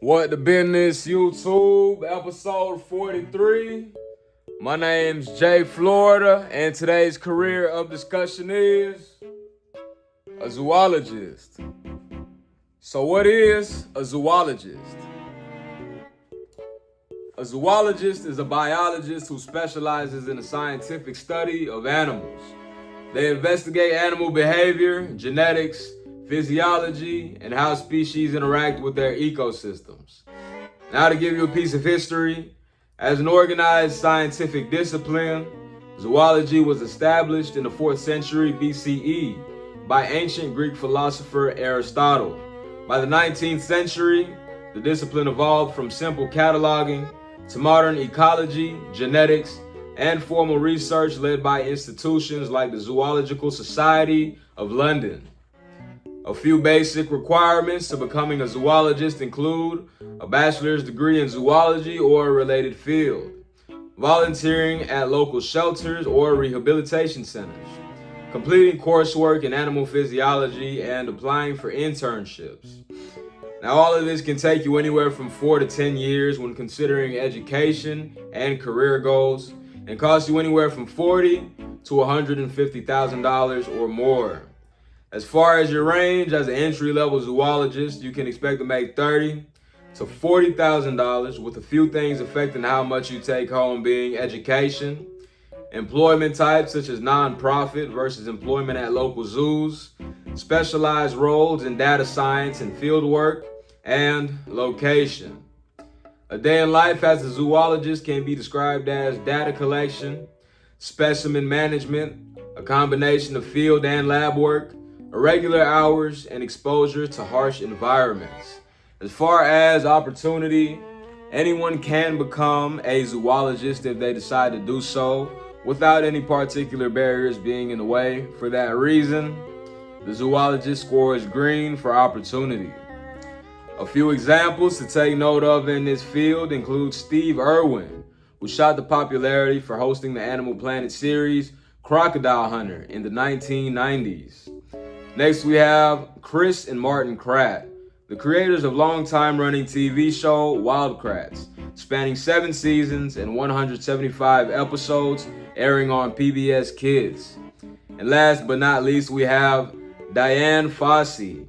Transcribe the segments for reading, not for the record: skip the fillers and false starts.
What the business, YouTube, episode 43. My name's Jay Florida, and today's career of discussion is a zoologist. So what is a zoologist? A zoologist is a biologist who specializes in the scientific study of animals. They investigate animal behavior, genetics, physiology, and how species interact with their ecosystems. Now, to give you a piece of history, as an organized scientific discipline, zoology was established in the 4th century BCE by ancient Greek philosopher Aristotle. By the 19th century, the discipline evolved from simple cataloging to modern ecology, genetics, and formal research led by institutions like the Zoological Society of London. A few basic requirements to becoming a zoologist include a bachelor's degree in zoology or a related field, volunteering at local shelters or rehabilitation centers, completing coursework in animal physiology, and applying for internships. Now, all of this can take you anywhere from 4 to 10 years when considering education and career goals, and cost you anywhere from $40,000 to $150,000 or more. As far as your range, as an entry-level zoologist, you can expect to make $30,000 to $40,000, with a few things affecting how much you take home being education, employment types such as nonprofit versus employment at local zoos, specialized roles in data science and field work, and location. A day in life as a zoologist can be described as data collection, specimen management, a combination of field and lab work, irregular hours, and exposure to harsh environments. As far as opportunity, anyone can become a zoologist if they decide to do so, without any particular barriers being in the way. For that reason, the zoologist scores green for opportunity. A few examples to take note of in this field include Steve Irwin, who shot the popularity for hosting the Animal Planet series Crocodile Hunter in the 1990s. Next, we have Chris and Martin Kratt, the creators of long-time running TV show Wild Kratts, spanning 7 seasons and 175 episodes airing on PBS Kids. And last but not least, we have Dian Fossey,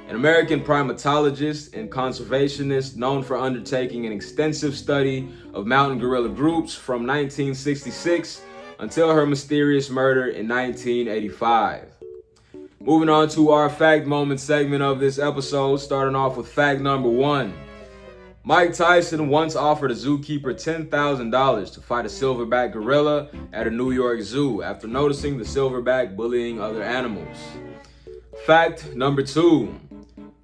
an American primatologist and conservationist known for undertaking an extensive study of mountain gorilla groups from 1966 until her mysterious murder in 1985. Moving on to our fact moment segment of this episode, starting off with fact number 1. Mike Tyson once offered a zookeeper $10,000 to fight a silverback gorilla at a New York zoo after noticing the silverback bullying other animals. Fact number 2.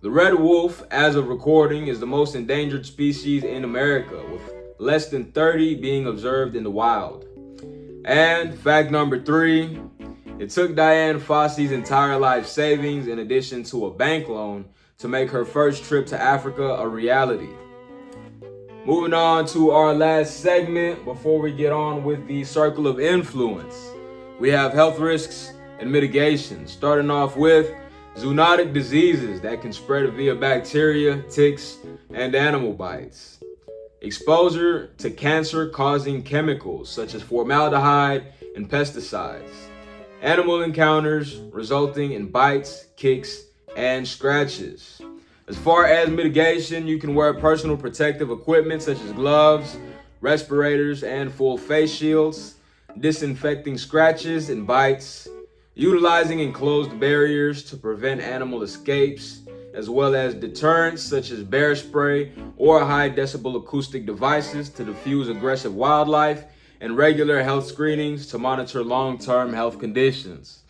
The red wolf, as of recording, is the most endangered species in America, with less than 30 being observed in the wild. And fact number 3. It took Dian Fossey's entire life savings, in addition to a bank loan, to make her first trip to Africa a reality. Moving on to our last segment before we get on with the circle of influence, we have health risks and mitigation, starting off with zoonotic diseases that can spread via bacteria, ticks, and animal bites. Exposure to cancer-causing chemicals such as formaldehyde and pesticides. Animal encounters resulting in bites, kicks, and scratches. As far as mitigation, you can wear personal protective equipment such as gloves, respirators, and full face shields, disinfecting scratches and bites, utilizing enclosed barriers to prevent animal escapes, as well as deterrents such as bear spray or high decibel acoustic devices to diffuse aggressive wildlife, and regular health screenings to monitor long-term health conditions.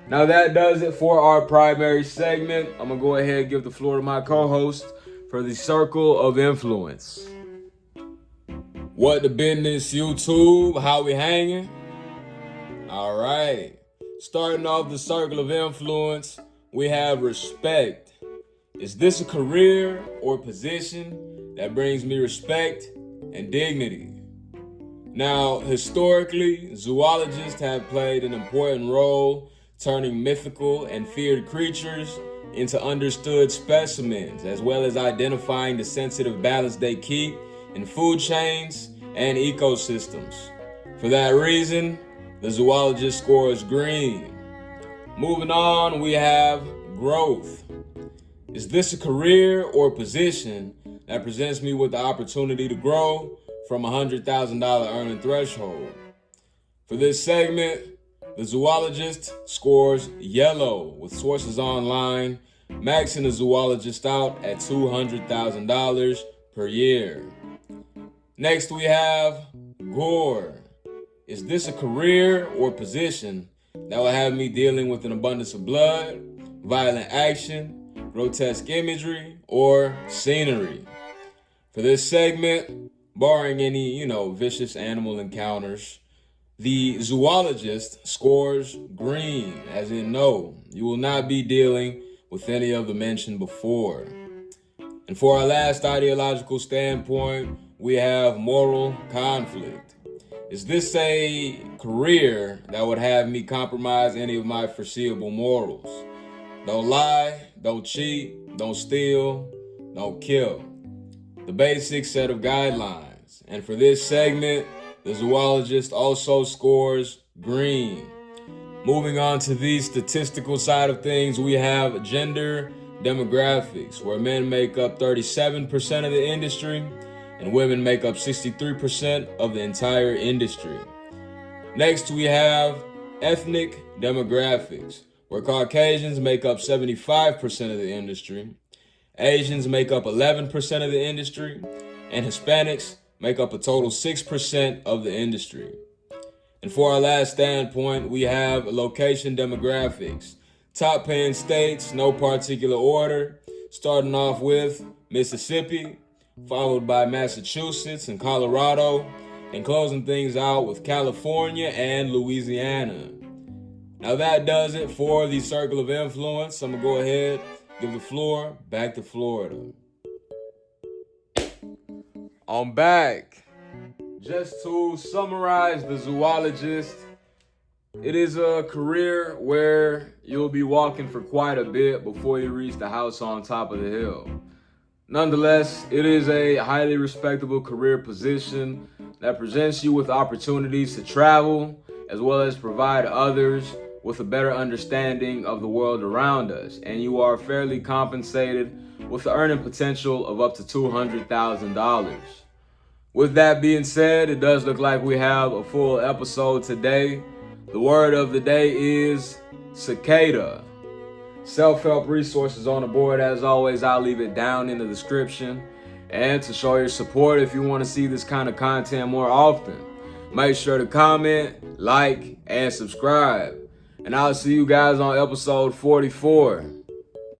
Now that does it for our primary segment. I'm gonna go ahead and give the floor to my co-host for the circle of influence. What the business, YouTube? How we hanging? All right. Starting off the circle of influence, we have respect. Is this a career or position that brings me respect and dignity? Now, historically, zoologists have played an important role turning mythical and feared creatures into understood specimens, as well as identifying the sensitive balance they keep in food chains and ecosystems. For that reason, the zoologist scores green. Moving on, we have growth. Is this a career or position that presents me with the opportunity to grow from a $100,000 earning threshold? For this segment, the zoologist scores yellow, with sources online maxing the zoologist out at $200,000 per year. Next, we have gore. Is this a career or position that will have me dealing with an abundance of blood, violent action, grotesque imagery, or scenery? For this segment, barring any, vicious animal encounters, the zoologist scores green, as in no, you will not be dealing with any of the mentioned before. And for our last ideological standpoint, we have moral conflict. Is this a career that would have me compromise any of my foreseeable morals? Don't lie, don't cheat, don't steal, don't kill. The basic set of guidelines. And for this segment, the zoologist also scores green. Moving on to the statistical side of things, we have gender demographics, where men make up 37% of the industry and women make up 63% of the entire industry. Next, we have ethnic demographics, where Caucasians make up 75% of the industry, Asians make up 11% of the industry, and Hispanics make up a total 6% of the industry. And for our last standpoint, we have location demographics. Top paying states, no particular order, starting off with Mississippi, followed by Massachusetts and Colorado, and closing things out with California and Louisiana. Now that does it for the circle of influence. I'm gonna go ahead, give the floor back to Florida. I'm back. Just to summarize the zoologist, it is a career where you'll be walking for quite a bit before you reach the house on top of the hill. Nonetheless, it is a highly respectable career position that presents you with opportunities to travel, as well as provide others with a better understanding of the world around us. And you are fairly compensated with the earning potential of up to $200,000. With that being said, it does look like we have a full episode today. The word of the day is cicada. Self-help resources on the board. As always, I'll leave it down in the description. And to show your support, if you want to see this kind of content more often, make sure to comment, like, and subscribe. And I'll see you guys on episode 44.